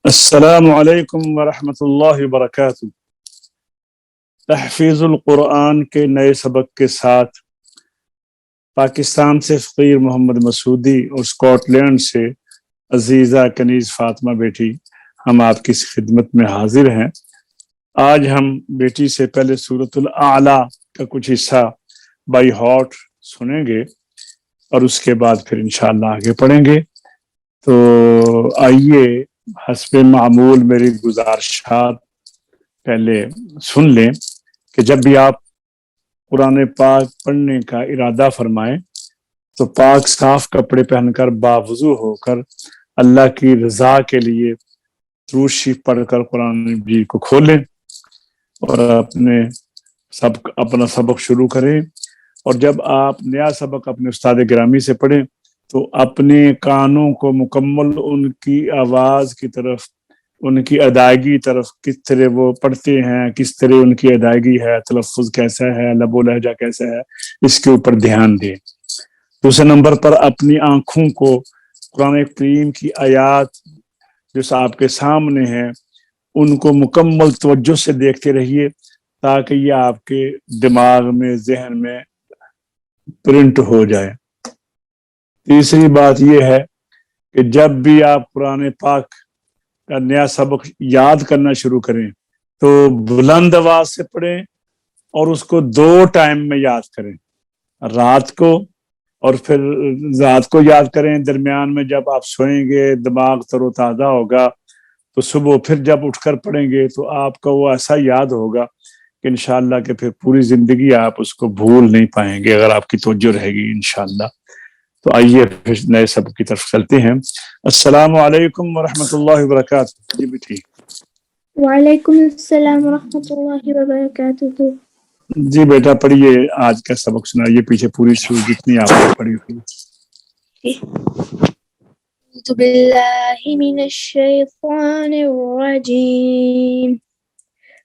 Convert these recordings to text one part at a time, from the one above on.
अस्सलामु अलैकुम वरहमतुल्लाहि वबरकातुहू। तहफ़ीज़ुल कुरान के नए सबक के साथ पाकिस्तान से फ़कीर मोहम्मद मसूदी और स्कॉटलैंड से अजीज़ा कनीज़ फातिमा बेटी हम आपकी खिदमत में हाजिर हैं। आज हम बेटी से पहले सूरतुल आला का कुछ हिस्सा बाई हार्ट सुनेंगे और उसके बाद फिर इंशाअल्लाह आगे पढ़ेंगे। तो आइए हस्बे मामूल मेरी गुजारिशात पहले सुन लें कि जब भी आप कुरान पाक पढ़ने का इरादा फरमाएं तो पाक साफ कपड़े पहनकर बावजू होकर अल्लाह की रजा के लिए दुरूद शरीफ पढ़कर कुरान मजीद को खोलें और अपना सबक शुरू करें। और जब आप नया सबक अपने उस्ताद गिरामी से पढ़ें तो अपने कानों को मुकम्मल उनकी आवाज की तरफ, उनकी अदायगी तरफ, किस तरह वो पढ़ते हैं, किस तरह उनकी अदायगी है, तलफ़्फ़ुज़ कैसा है, लबो लहजा कैसा है, इसके ऊपर ध्यान दें। दूसरे नंबर पर अपनी आंखों को कुरान करीम की आयात जो आपके सामने है उनको मुकम्मल तवज्जो से देखते रहिए ताकि ये आपके दिमाग में, जहन में प्रिंट हो जाए। तीसरी बात यह है कि जब भी आप कुरान पाक का नया सबक याद करना शुरू करें तो बुलंद आवाज से पढ़ें और उसको 2 टाइम में याद करें, रात को और फिर रात को याद करें, दरमियान में जब आप सोएंगे दिमाग तरोताजा होगा तो सुबह फिर जब उठकर पढ़ेंगे तो आपका वो ऐसा याद होगा कि इंशाअल्लाह के फिर पूरी जिंदगी आप उसको भूल नहीं पाएंगे अगर आपकी तवज्जो रहेगी इंशाअल्लाह। तो आइए फिर नए सबक की तरफ चलते हैं। अस्सलामु अलैकुम वरहमतुल्लाहि वबरकातुहू। जी बेटी। वालेकुम अस्सलाम वरहमतुल्लाहि वबरकातुहू। जी बेटा पढ़िए, आज का सबक सुनाइए, पीछे पूरी सूरत जितनी आपने पढ़ी थी। अऊज़ु बिल्लाहि मिनश शैतानिर रजीम।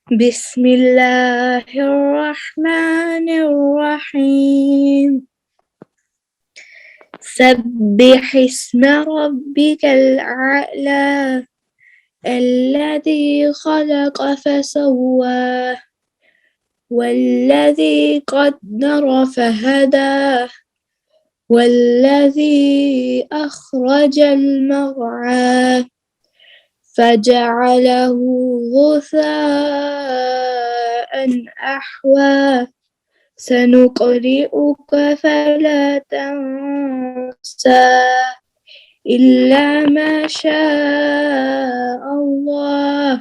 बिस्मिल्लाहिर रहमानिर रहीम। सब्बिह इस्मा रब्बिकल आला अल्लज़ी खलक़ फसव्वा वल्लज़ी क़द्दर फहदा والذي أخرج المرعى فجعله غثاء أحوى سنقرئك فلا تنسى إلا ما شاء الله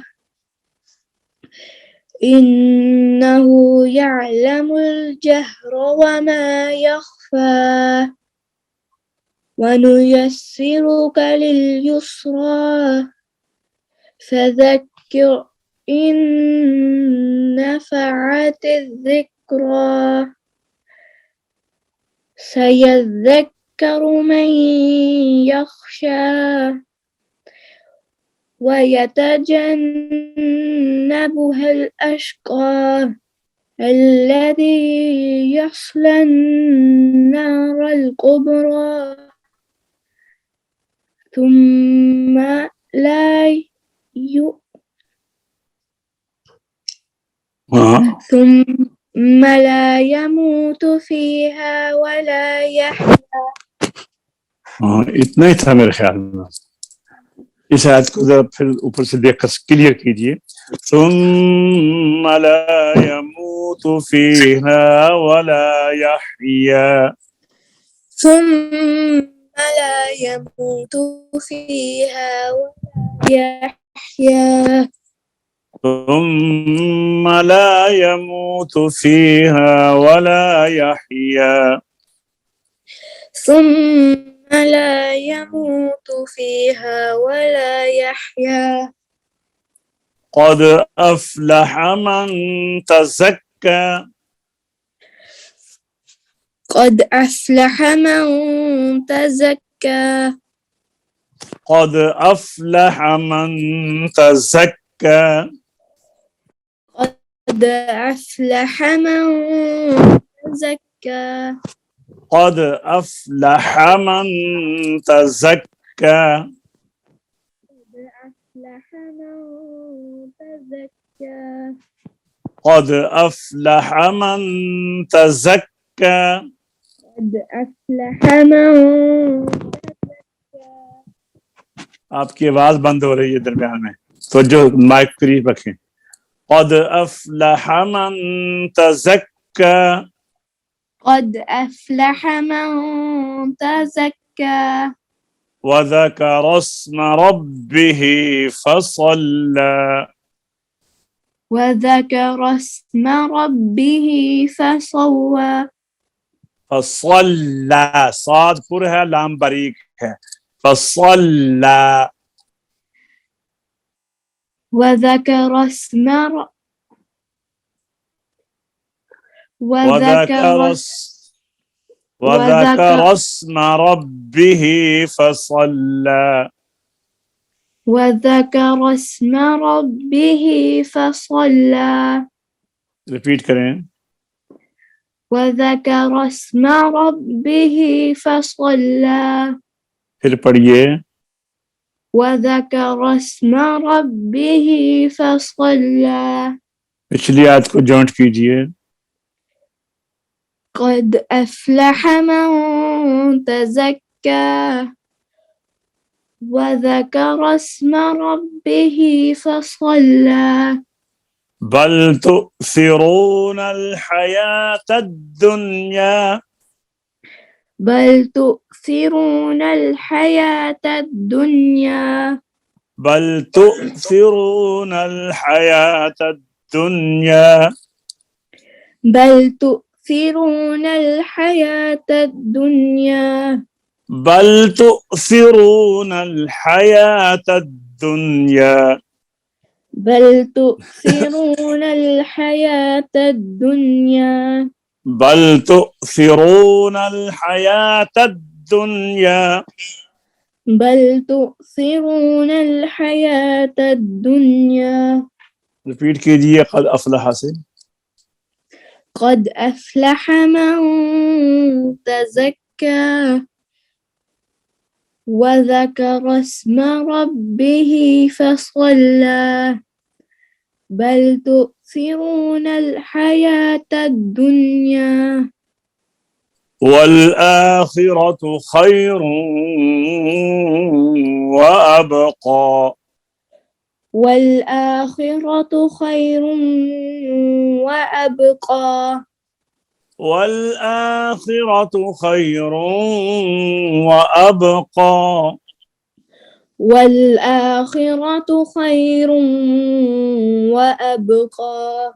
إنه يعلم الجهر وما يخفى ونيسرك لليسرى فذكر إن نفعت الذكرى سيذكر من يخشى ويتجنبها الأشقى الذي يصلى النار الكبرى ثم لا يموت فيها ولا يحيا। इतना ही था मेरे ख्याल में। इस आयत को जरा फिर ऊपर से देखकर क्लियर कीजिए। सुम्मा ला यमूतु फीहा वला यहया। ثم لا يموت فيها ولا يحيا ثم لا يموت فيها ولا يحيا. ثم لا يموت فيها ولا يحيا. قد أفلح من تزكى. قد أفلح من تزكى. قد أفلح من تزكى. قد أفلح من تزكى. قد أفلح من تزكى. أفلح من تزكى قد أفلح من تزكى قد أفلح من تزكى आपकी आवाज बंद हो रही है दरमियान में, तो जो माइक करीब रखें. قد أفلح من تزكى قد أفلح من تزكى وذكر اسم ربه فصلى وذكر اسم ربه فصلى فصلى صاد पर है लाम बारीक है فصلى وذكر اسم وذكر اسم ربه فصلى وذكر اسم ربه فصلى रिपीट करें. وذكر اسم ربه فصلى फिर पढ़िए. وذكر اسم ربه فصلى पिछली आयत को जॉइंट कीजिए. قد أفلح من تزكى وذكر اسم ربه فصلى بل تؤثرون الحياة الدنيا بل تؤثرون الحياة الدنيا بل تؤثرون الحياة الدنيا بل تؤثرون الحياة الدنيا بل تؤثرون الحياة الدنيا بل تؤثرون الحياة الدنيا بل تؤثرون الحياة الدنيا بل تؤثرون الحياة الدنيا रिपीट कीजिए. قد أفلح से قد أفلح من تزكى وذكر اسم ربه فصلى بل تؤثرون الحياة الدنيا والآخرة خير وأبقى والآخرة خير وأبقى والآخرة خير وأبقى والآخرة خير وأبقى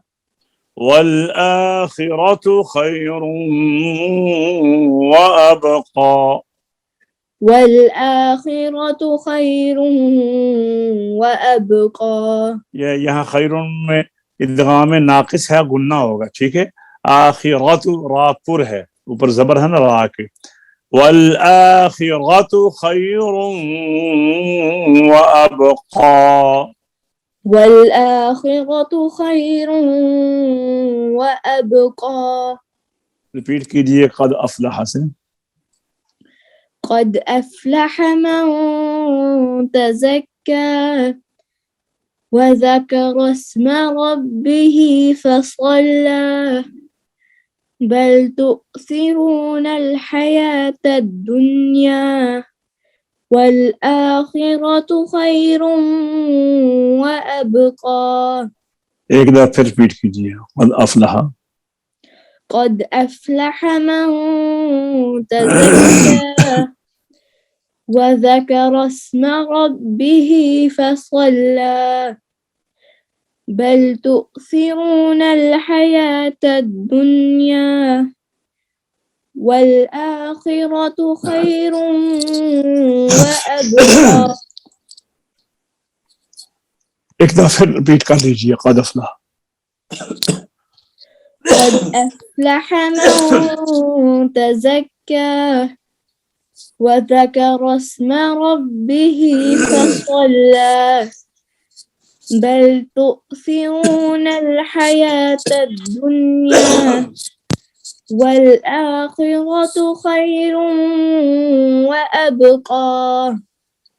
والآخرة خير وأبقى والآخرة خير وأبقى ये यहाँ खैरुन में इदगाम नाकिस है, गुन्ना होगा. ठीक है. आखिरत रापुर है, ऊपर जबर है ना रा के. वल आखिरत खैरुन व अबका والآخرة خير وأبقى रिपीट कीजिए. قد अफलह से قد أفلح من تزكى وذكر اسم ربه فصلى بل تؤثرون الحياة الدنيا والآخرة خير وأبقى एक दफा फिर रिपीट कीजिए. قد अफलह قد أفلح من تزكى وذكر اسم ربه فصلى بل تؤثرون الحياة الدنيا والآخرة خير وأبقى एक दफा फिर रिपीट कर लीजिए. قد अफलह قد أفلح من تزكى وذكر اسم ربه فصلى بل تؤثرون الحياة الدنيا والآخرة خير وأبقى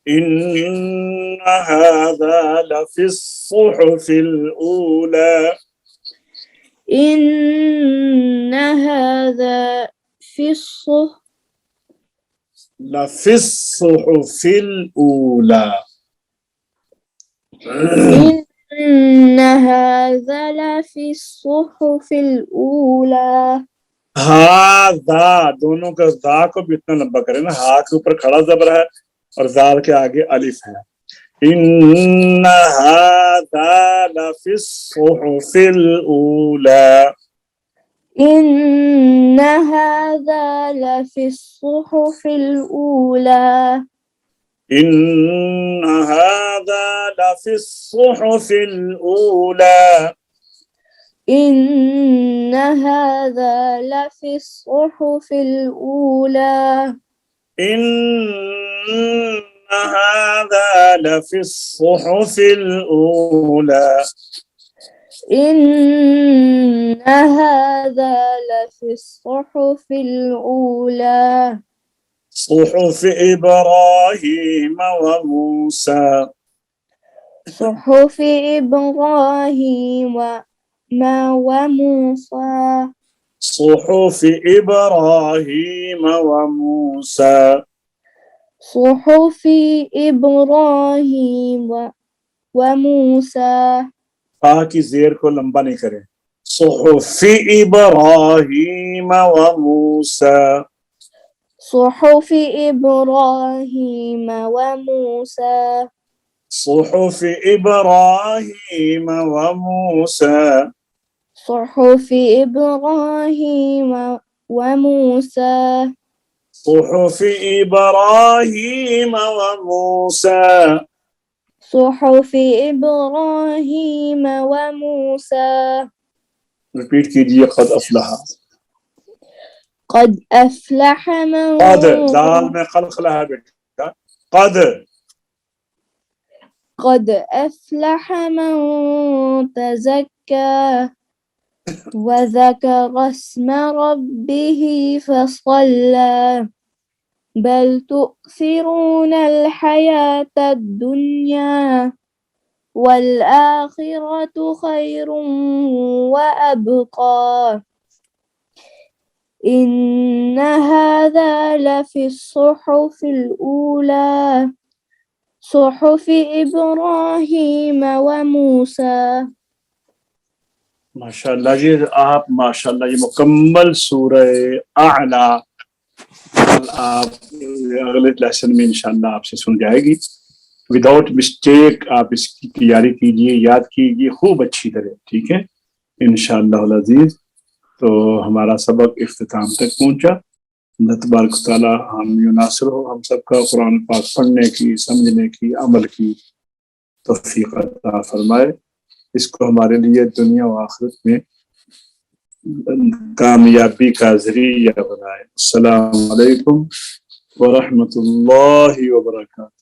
إن هذا لفي الصحف الأولى إن هذا في الصحف لفي الصحف الأولى إن هذا لفي الصحف الأولى हाँ दोनों का दा को भी इतना लंबा करें ना, हा के ऊपर खड़ा जबर है और जाल के आगे अलिफ है। إن هذا لفي الصحف الأولى إن هذا لفي الصحف الأولى إن هذا لفي الصحف الأولى إن هذا لفي الصحف الأولى إن هذا لفي الصحف الأولى إن هذا لفي الصحف الأولى صحف إبراهيم وموسى صحف إبراهيم وموسى صحف إبراهيم وموسى صحف إبراهيم وموسى की जेर को लंबा नहीं करें। صحف إبراهيم وموسى صحف إبراهيم وموسى صحف إبراهيم وموسى صحف إبراهيم وموسى صحف إبراهيم وموسى صحف إبراهيم وموسى रिपीट कीजिए قد أفلح قد أفلح من قد दाल में खलखला है बेटा قد أفلح من تزكى وذكر اسم ربه فصلى بل تؤثرون الحياة الدنيا والآخرة خير وأبقى إن هذا لفي الصحف الأولى صحف إبراهيم وموسى माशाल्लाह जी आप माशाल्लाह ये मुकम्मल सूरह आला आप अगले लेसन में इंशाल्लाह आपसे सुन जाएगी विदाउट मिस्टेक। आप इसकी तैयारी कीजिए, याद कीजिए खूब अच्छी तरह, ठीक है इंशाल्लाह अज़ीज। तो हमारा सबक इख्तिताम तक पहुंचा। अल्लाह तबारक व तआला हम नासिर हो हम सबका कुरान पाक पढ़ने की, समझने की, अमल की तौफीक अता फरमाए। इसको हमारे लिए दुनिया और आखिरत में कामयाबी का ज़रिया बनाए। अस्सलामु अलैकुम व रहमतुल्लाहि व बरकातहू।